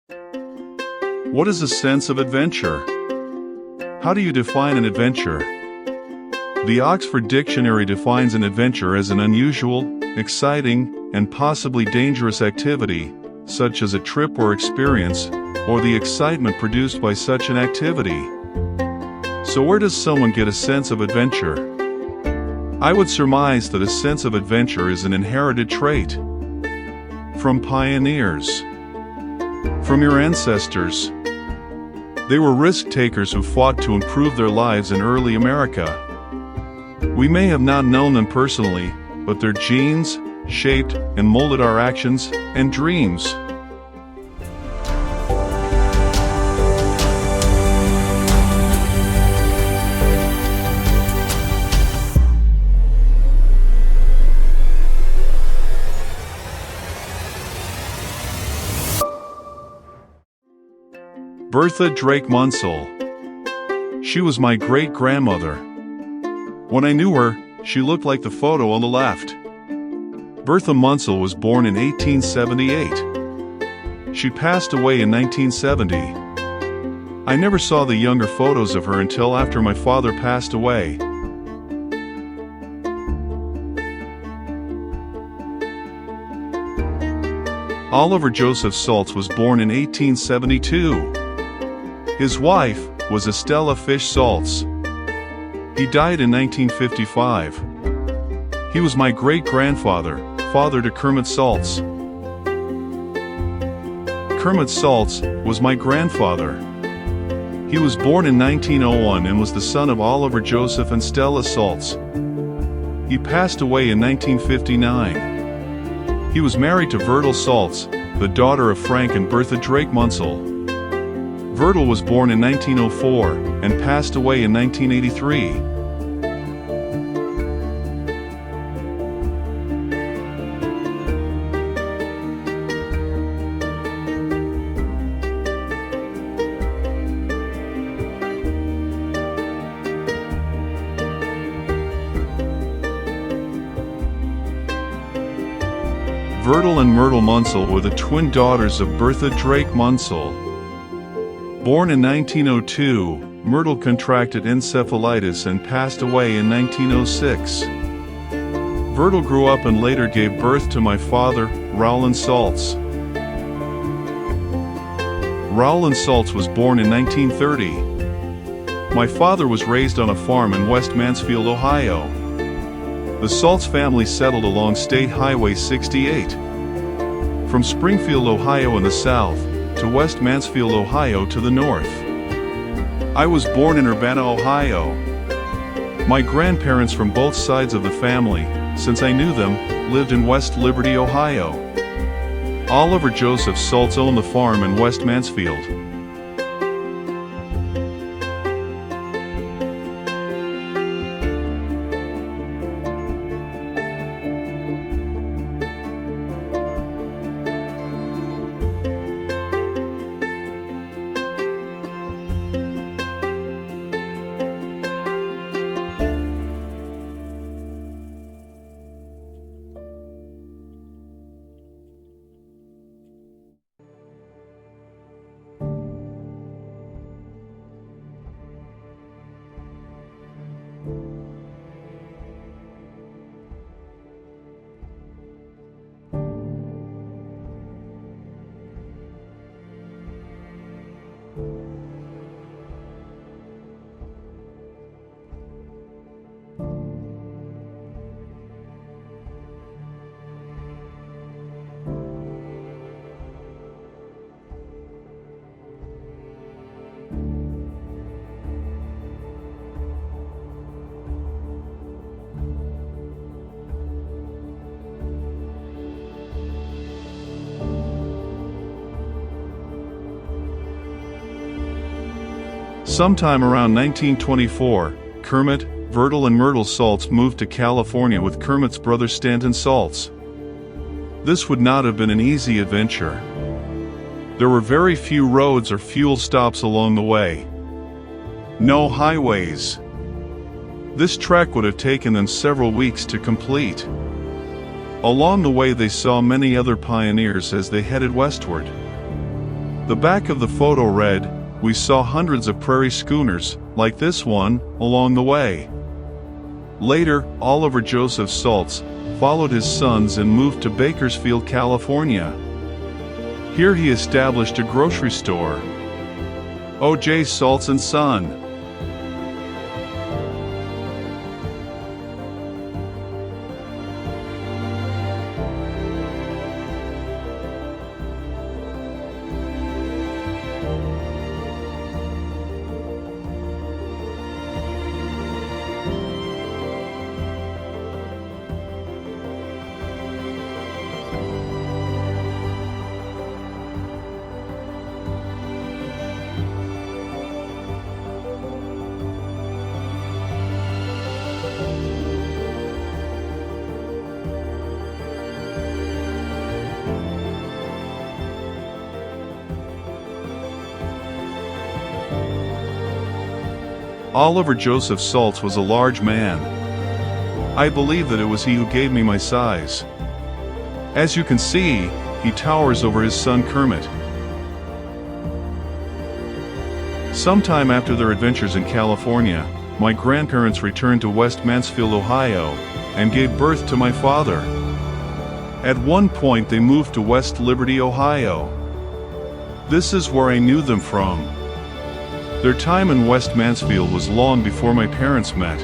What is a sense of adventure? How do you define an adventure? The Oxford Dictionary defines an adventure as an unusual, exciting, and possibly dangerous activity, such as a trip or experience, or the excitement produced by such an activity. So where does someone get a sense of adventure? I would surmise that a sense of adventure is an inherited trait. From pioneers. From your ancestors. They were risk-takers who fought to improve their lives in early America. We may have not known them personally, but their genes shaped and molded our actions and dreams. Bertha Drake Munsell. She was my great-grandmother. When I knew her, she looked like the photo on the left. Bertha Munsell was born in 1878. She passed away in 1970. I never saw the younger photos of her until after my father passed away. Oliver Joseph Saltz was born in 1872. His wife was Estella Fish Saltz. He died in 1955. He was my great-grandfather, father to Kermit Saltz. Kermit Saltz was my grandfather. He was born in 1901 and was the son of Oliver Joseph and Stella Saltz. He passed away in 1959. He was married to Virtle Saltz, the daughter of Frank and Bertha Drake Munsell. Virtle was born in 1904 and passed away in 1983. Virtle and Myrtle Munsell were the twin daughters of Bertha Drake Munsell. Born in 1902, Myrtle contracted encephalitis and passed away in 1906. Virtle grew up and later gave birth to my father, Rowland Saltz. Rowland Saltz was born in 1930. My father was raised on a farm in West Mansfield, Ohio. The Saltz family settled along State Highway 68. From Springfield, Ohio in the south, to West Mansfield, Ohio to the north. I was born in Urbana, Ohio. My grandparents from both sides of the family, since I knew them, lived in West Liberty, Ohio. Oliver Joseph Saltz owned the farm in West Mansfield. Sometime around 1924, Kermit, Virtle and Myrtle Saltz moved to California with Kermit's brother Stanton Saltz. This would not have been an easy adventure. There were very few roads or fuel stops along the way. No highways. This trek would have taken them several weeks to complete. Along the way they saw many other pioneers as they headed westward. The back of the photo read, "We saw hundreds of prairie schooners, like this one, along the way." Later, Oliver Joseph Saltz followed his sons and moved to Bakersfield, California. Here he established a grocery store, O.J. Saltz and Son. Oliver Joseph Saltz was a large man. I believe that it was he who gave me my size. As you can see, he towers over his son Kermit. Sometime after their adventures in California, my grandparents returned to West Mansfield, Ohio, and gave birth to my father. At one point they moved to West Liberty, Ohio. This is where I knew them from. Their time in West Mansfield was long before my parents met.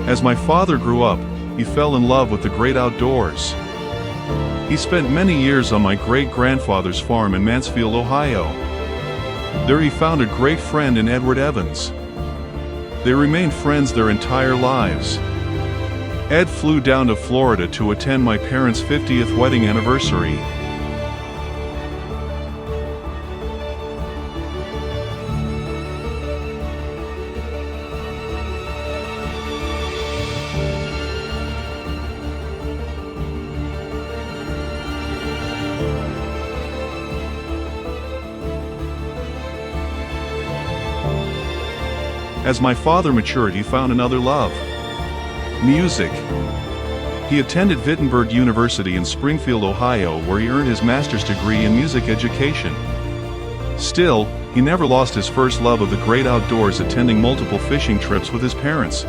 As my father grew up, he fell in love with the great outdoors. He spent many years on my great-grandfather's farm in Mansfield, Ohio. There he found a great friend in Edward Evans. They remained friends their entire lives. Ed flew down to Florida to attend my parents' 50th wedding anniversary. As my father matured, he found another love: music. He attended Wittenberg University in Springfield, Ohio, where he earned his master's degree in music education. Still, he never lost his first love of the great outdoors, attending multiple fishing trips with his parents.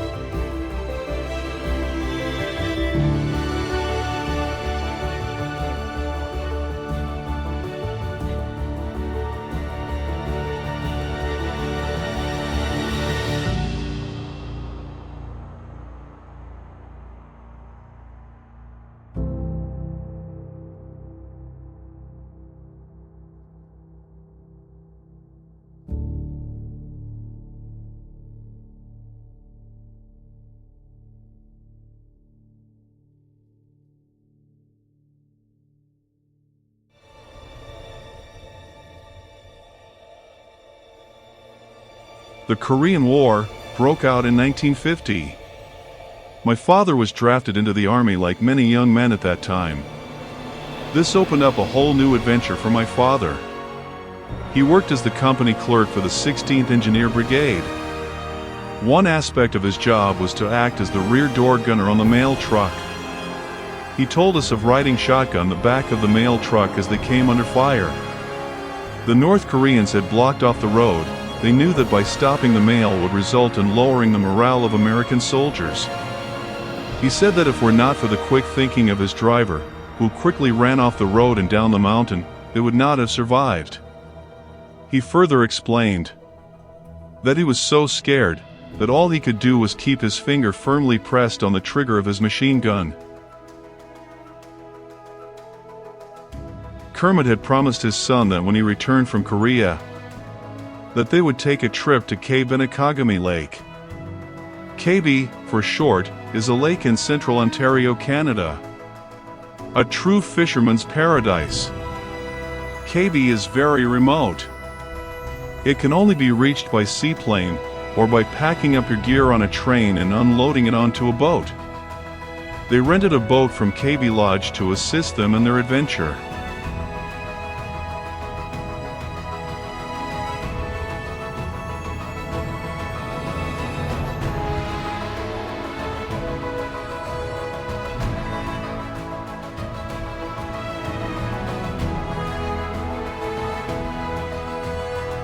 The Korean War broke out in 1950. My father was drafted into the Army like many young men at that time. This opened up a whole new adventure for my father. He worked as the company clerk for the 16th Engineer Brigade. One aspect of his job was to act as the rear door gunner on the mail truck. He told us of riding shotgun the back of the mail truck as they came under fire. The North Koreans had blocked off the road. They knew that by stopping the mail would result in lowering the morale of American soldiers. He said that if were not for the quick thinking of his driver, who quickly ran off the road and down the mountain, they would not have survived. He further explained that he was so scared that all he could do was keep his finger firmly pressed on the trigger of his machine gun. Kermit had promised his son that when he returned from Korea, that they would take a trip to Kebinakagami Lake. Kebi, for short, is a lake in central Ontario, Canada. A true fisherman's paradise. Kebi is very remote. It can only be reached by seaplane or by packing up your gear on a train and unloading it onto a boat. They rented a boat from Kebi Lodge to assist them in their adventure.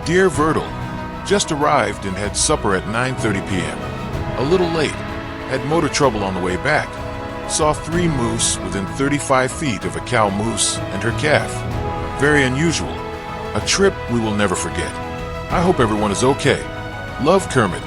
Dear Vertil, just arrived and had supper at 9:30 p.m. A little late. Had motor trouble on the way back. Saw 3 moose within 35 feet of a cow moose and her calf. Very unusual. A trip we will never forget. I hope everyone is okay. Love, Kermit.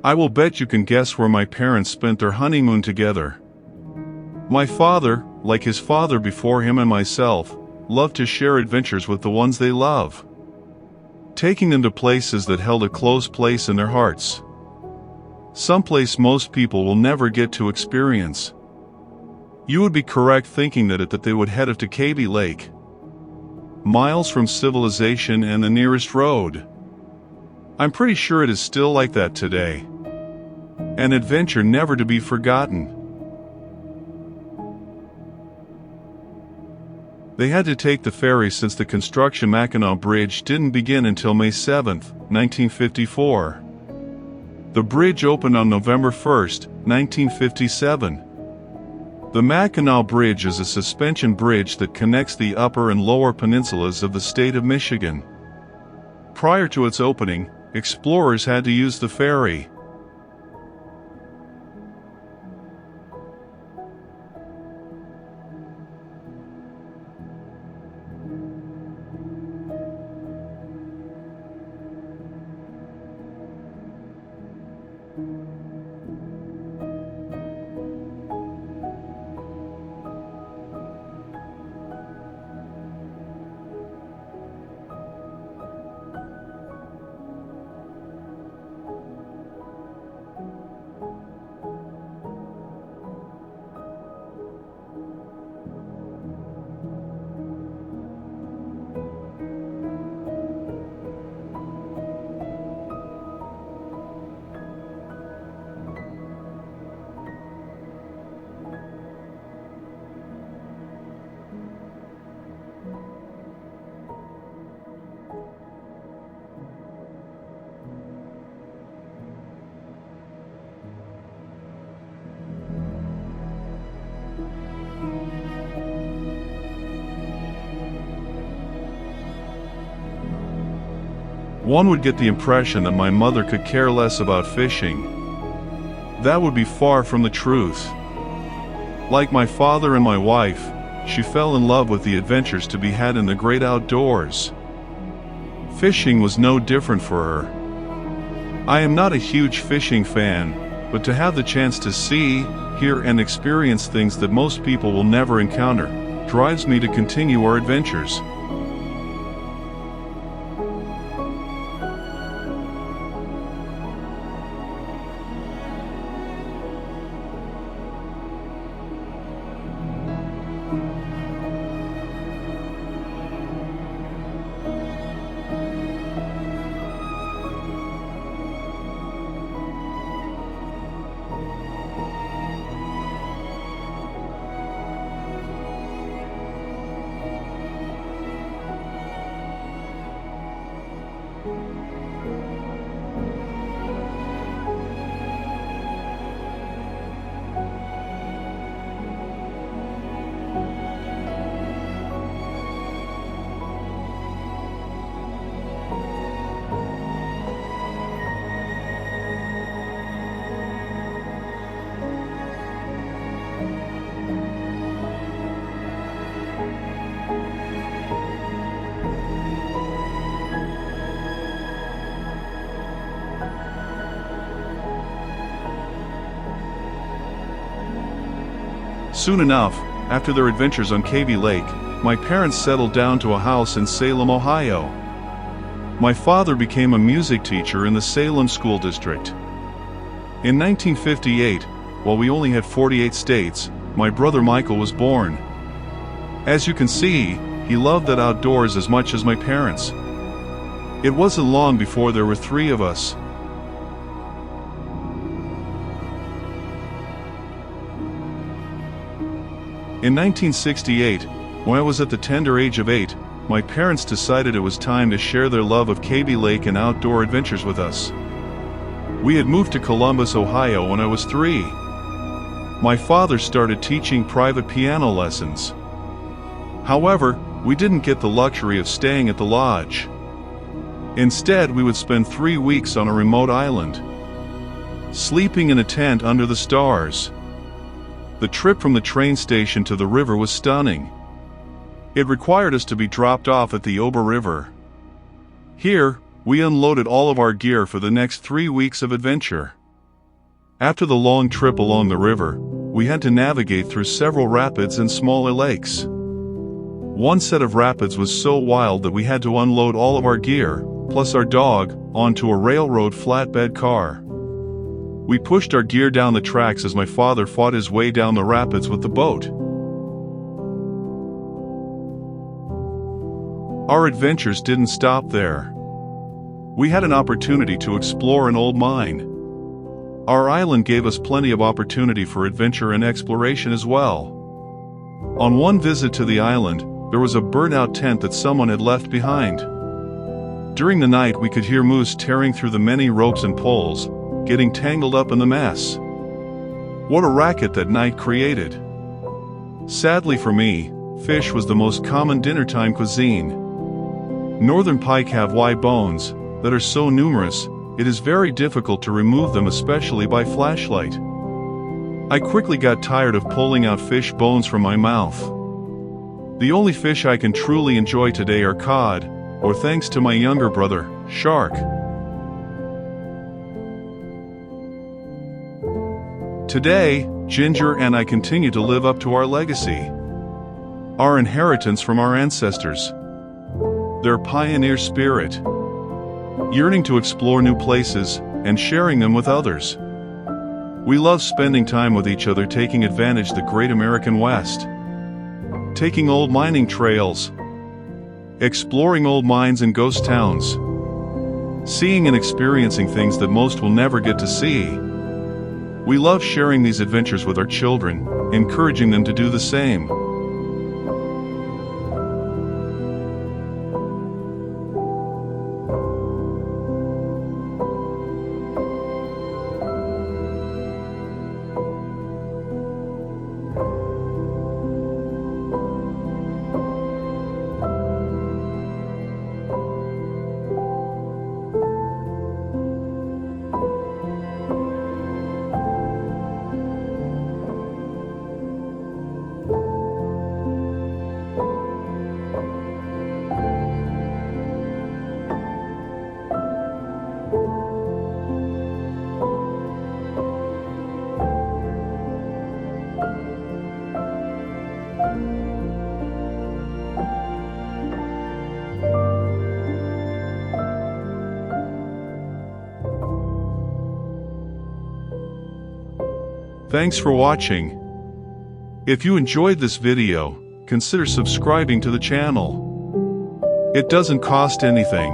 I will bet you can guess where my parents spent their honeymoon together. My father, like his father before him and myself, loved to share adventures with the ones they love, taking them to places that held a close place in their hearts. Someplace most people will never get to experience. You would be correct thinking that they would head up to Kaby Lake, miles from civilization and the nearest road. I'm pretty sure it is still like that today. An adventure never to be forgotten. They had to take the ferry since the construction Mackinac Bridge didn't begin until May 7, 1954. The bridge opened on November 1, 1957. The Mackinac Bridge is a suspension bridge that connects the upper and lower peninsulas of the state of Michigan. Prior to its opening, explorers had to use the ferry. One would get the impression that my mother could care less about fishing. That would be far from the truth. Like my father and my wife, she fell in love with the adventures to be had in the great outdoors. Fishing was no different for her. I am not a huge fishing fan, but to have the chance to see, hear, and experience things that most people will never encounter drives me to continue our adventures. Soon enough, after their adventures on Kaby Lake, my parents settled down to a house in Salem, Ohio. My father became a music teacher in the Salem School District. In 1958, while we only had 48 states, my brother Michael was born. As you can see, he loved that outdoors as much as my parents. It wasn't long before there were 3 of us. In 1968, when I was at the tender age of 8, my parents decided it was time to share their love of Kaby Lake and outdoor adventures with us. We had moved to Columbus, Ohio when I was 3. My father started teaching private piano lessons. However, we didn't get the luxury of staying at the lodge. Instead, we would spend 3 weeks on a remote island, sleeping in a tent under the stars. The trip from the train station to the river was stunning. It required us to be dropped off at the Ober River. Here, we unloaded all of our gear for the next 3 weeks of adventure. After the long trip along the river, we had to navigate through several rapids and smaller lakes. One set of rapids was so wild that we had to unload all of our gear, plus our dog, onto a railroad flatbed car. We pushed our gear down the tracks as my father fought his way down the rapids with the boat. Our adventures didn't stop there. We had an opportunity to explore an old mine. Our island gave us plenty of opportunity for adventure and exploration as well. On one visit to the island, there was a burnt-out tent that someone had left behind. During the night, we could hear moose tearing through the many ropes and poles, getting tangled up in the mess. What a racket that night created. Sadly for me, fish was the most common dinnertime cuisine. Northern pike have wide bones that are so numerous, it is very difficult to remove them, especially by flashlight. I quickly got tired of pulling out fish bones from my mouth. The only fish I can truly enjoy today are cod, or thanks to my younger brother, shark. Today, Ginger and I continue to live up to our legacy, our inheritance from our ancestors, their pioneer spirit, yearning to explore new places and sharing them with others. We love spending time with each other, taking advantage of the great American West, taking old mining trails, exploring old mines and ghost towns, seeing and experiencing things that most will never get to see. We love sharing these adventures with our children, encouraging them to do the same. Thanks for watching. If you enjoyed this video, consider subscribing to the channel. It doesn't cost anything.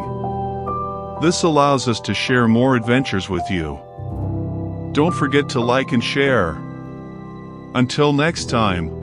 This allows us to share more adventures with you. Don't forget to like and share. Until next time.